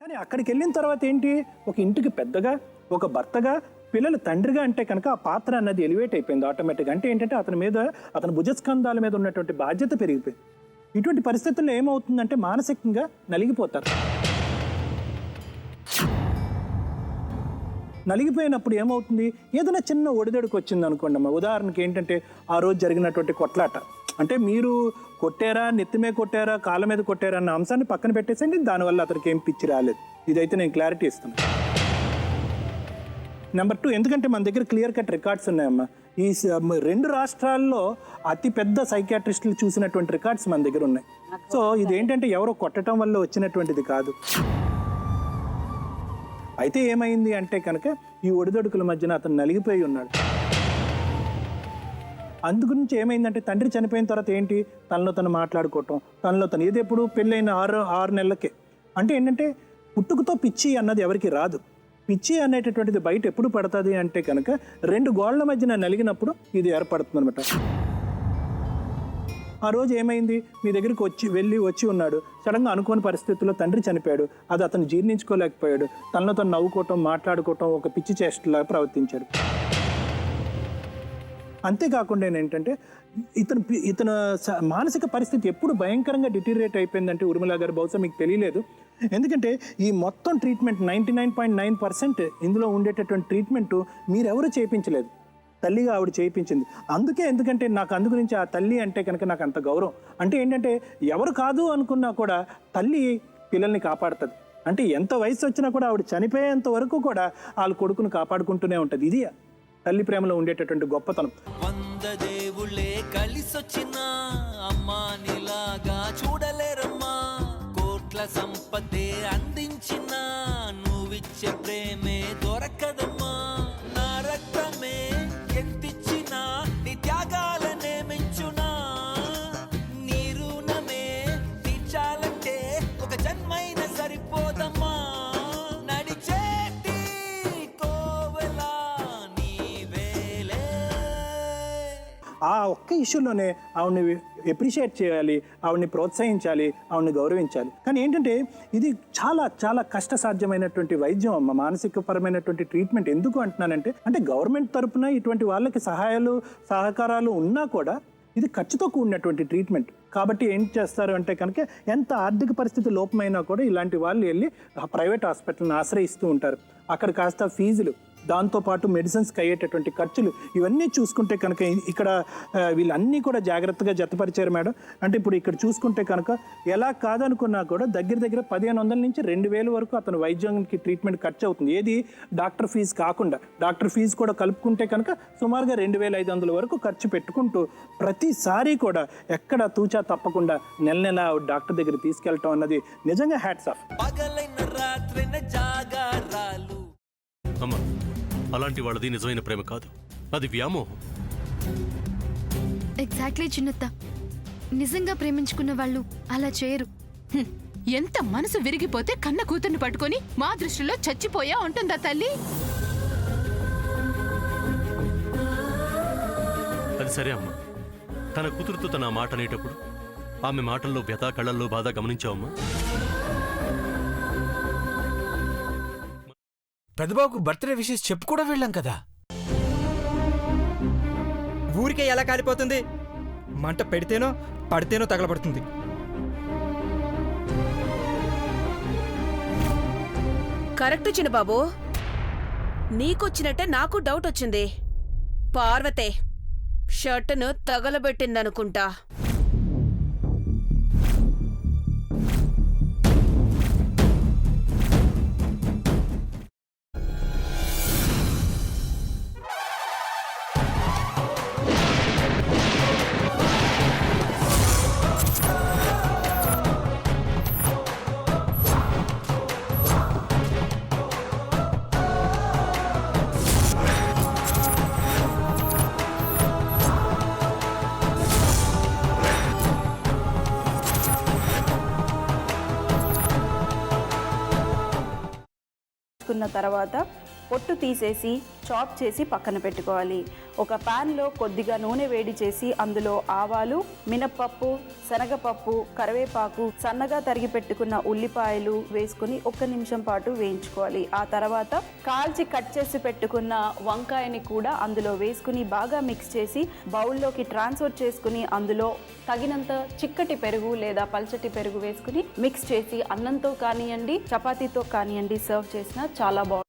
కానీ అక్కడికి వెళ్ళిన తర్వాత ఏంటి, ఒక ఇంటికి పెద్దగా, ఒక భర్తగా, పిల్లలు తండ్రిగా అంటే కనుక ఆ పాత్ర అన్నది ఎలివేట్ అయిపోయింది ఆటోమేటిక్గా. అంటే ఏంటంటే అతని మీద, అతని భుజస్కంధాల మీద ఉన్నటువంటి బాధ్యత పెరిగిపోయింది. ఇటువంటి పరిస్థితుల్లో ఏమవుతుందంటే మానసికంగా నలిగిపోతారు. నలిగిపోయినప్పుడు ఏమవుతుంది, ఏదైనా చిన్న ఒడిదొడికి వచ్చింది అనుకోండి అమ్మ. ఉదాహరణకి ఏంటంటే ఆ రోజు జరిగినటువంటి కొట్లాట, అంటే మీరు కొట్టారా, నెత్తిమే కొట్టారా, కాళ్ళ మీద కొట్టారా అన్న అంశాన్ని పక్కన పెట్టేసండి, దానివల్ల అతనికి ఏం పిచ్చి రాలేదు. ఇదైతే నేను క్లారిటీ ఇస్తున్నాను. నెంబర్ 2, ఎందుకంటే మన దగ్గర క్లియర్ కట్ రికార్డ్స్ ఉన్నాయమ్మా. ఈ 2 రాష్ట్రాల్లో అతి పెద్ద సైకియాట్రిస్టులు చూసినటువంటి రికార్డ్స్ మన దగ్గర ఉన్నాయి. సో ఇదేంటంటే ఎవరో కొట్టడం వల్ల వచ్చినటువంటిది కాదు. అయితే ఏమైంది అంటే కనుక ఈ ఒడిదొడుకుల మధ్యన అతను నలిగిపోయి ఉన్నాడు. అందుగురించి ఏమైందంటే తండ్రి చనిపోయిన తర్వాత ఏంటి, తనలో తను మాట్లాడుకోవటం, తనలో తను ఇది ఎప్పుడు పెళ్ళైన 6 నెలలకే. అంటే ఏంటంటే పుట్టుకతో పిచ్చి అన్నది ఎవరికి రాదు. పిచ్చి అనేటటువంటిది బయట ఎప్పుడు పడుతుంది అంటే కనుక 2 గోళ్ల మధ్యన నలిగినప్పుడు ఇది ఏర్పడుతుంది అనమాట. ఆ రోజు ఏమైంది, మీ దగ్గరికి వచ్చి ఉన్నాడు. సడన్గా అనుకోని పరిస్థితుల్లో తండ్రి చనిపోయాడు. అది అతను జీర్ణించుకోలేకపోయాడు. తనలో తను నవ్వుకోవటం, మాట్లాడుకోవటం, ఒక పిచ్చి చేష్టలా ప్రవర్తించాడు. అంతేకాకుండా ఏంటంటే ఇతను మానసిక పరిస్థితి ఎప్పుడు భయంకరంగా డిటీరియేట్ అయిపోయిందంటే ఉర్మిళ గారు, బహుశా మీకు తెలియలేదు. ఎందుకంటే ఈ మొత్తం ట్రీట్మెంట్ 99.9% ఇందులో ఉండేటటువంటి ట్రీట్మెంట్ మీరెవరు చేయించలేదు, తల్లిగా ఆవిడ చేయించింది. ఎందుకంటే నాకు అందు గురించి ఆ తల్లి అంటే కనుక నాకు అంత గౌరవం. అంటే ఏంటంటే ఎవరు కాదు అనుకున్నా కూడా తల్లి పిల్లల్ని కాపాడుతుంది. అంటే ఎంత వయసు వచ్చినా కూడా ఆవిడ చనిపోయేంత వరకు కూడా వాళ్ళ కొడుకును కాపాడుకుంటూనే ఉంటుంది. ఇది తల్లి ప్రేమలో ఉండేటటువంటి గొప్పతనం. 100 దేవుళ్ళే కలిసొచ్చినా అమ్మా నీలాగా చూడలేరమ్మా, కోట్ల సంపదే అందించిన నువ్విచ్చే ప్రేమే దొరకదమ్మా, నా రక్తమే ఎంతిచ్చినా నీ త్యాగాలనే మెంచునా, నీ రుణమే తీర్చాలంటే ఒక జన్మైన సరిపోదమ్మా, నడిచేటి కోవెలా నీవేలే. ఆ ఒక్క ఇష్యూలోనే ఆవిడ్ని ఎప్రిషియేట్ చేయాలి, ఆవిడ్ని ప్రోత్సహించాలి, ఆవిడ్ని గౌరవించాలి. కానీ ఏంటంటే ఇది చాలా చాలా కష్టసాధ్యమైనటువంటి వైద్యం అమ్మ, మానసికపరమైనటువంటి ట్రీట్మెంట్. ఎందుకు అంటున్నానంటే అంటే గవర్నమెంట్ తరపున ఇటువంటి వాళ్ళకి సహకారాలు ఉన్నా కూడా ఇది ఖర్చుతో కూడినటువంటి ట్రీట్మెంట్. కాబట్టి ఏం చేస్తారు అంటే కనుక ఎంత ఆర్థిక పరిస్థితి లోపమైనా కూడా ఇలాంటి వాళ్ళు వెళ్ళి ప్రైవేట్ హాస్పిటల్ని ఆశ్రయిస్తూ ఉంటారు. అక్కడ కాస్త ఫీజులు, దాంతోపాటు మెడిసిన్స్కి అయ్యేటటువంటి ఖర్చులు, ఇవన్నీ చూసుకుంటే కనుక ఇక్కడ వీళ్ళన్నీ కూడా జాగ్రత్తగా జతపరిచారు మేడం. అంటే ఇప్పుడు ఇక్కడ చూసుకుంటే కనుక ఎలా కాదనుకున్నా కూడా దగ్గర 1500 నుంచి 2000 వరకు అతను వైద్యానికి ట్రీట్మెంట్ ఖర్చు అవుతుంది. ఏది డాక్టర్ ఫీజు కాకుండా, డాక్టర్ ఫీజు కూడా కలుపుకుంటే కనుక సుమారుగా 2500 వరకు ఖర్చు పెట్టుకుంటూ ప్రతిసారి కూడా ఎక్కడ తూచా తప్పకుండా నెల డాక్టర్ దగ్గర తీసుకెళ్ళటం అన్నది నిజంగా హ్యాట్స్ ఆఫ్. అమ్మా, అలాంటి వాళ్ళది నిజమైన ప్రేమ కాదు, అది వ్యామోహం. ఎగ్జాక్ట్లీ చిన్నత్త, నిజంగా ప్రేమించుకున్న వాళ్ళు అలా చేయరు. ఎంత మనసు విరిగిపోతే కన్న కూతుర్ని పట్టుకొని మా దృష్టిలో చచ్చిపోయా ఉంటుందా తల్లి? అది సరే అమ్మా, తన కూతురుతో తన మాట అనేటప్పుడు ఆమె మాటల్లో వ్యథ, కళ్ళల్లో బాధ గమనించావమ్మా? పెద్దబాబుకు బర్త్డే విషెస్ చెప్పు కూడా వెళ్ళాం కదా. ఊరికే ఎలా కాలిపోతుంది, మంట పెడితేనో పడితేనో తగలబడుతుంది. కరెక్ట్ చిన్నబాబు, నీకొచ్చినట్టే నాకు డౌట్ వచ్చింది. పార్వతే షర్టును తగలబెట్టిందనుకుంటా. తర్వాత పొట్టు తీసేసి చాప్ చేసి పక్కన పెట్టుకోవాలి. ఒక ప్యాన్లో కొద్దిగా నూనె వేడి చేసి అందులో ఆవాలు, మినప్పప్పు, శనగపప్పు, కరివేపాకు, సన్నగా తరిగి పెట్టుకున్న ఉల్లిపాయలు వేసుకుని 1 నిమిషం పాటు వేయించుకోవాలి. ఆ తర్వాత కాల్చి కట్ చేసి పెట్టుకున్న వంకాయని కూడా అందులో వేసుకుని బాగా మిక్స్ చేసి బౌల్లోకి ట్రాన్స్ఫర్ చేసుకుని అందులో తగినంత చిక్కటి పెరుగు లేదా పల్చటి పెరుగు వేసుకుని మిక్స్ చేసి అన్నంతో కానివ్వండి, చపాతీతో కానివ్వండి సర్వ్ చేసినా చాలా బాగుంటుంది.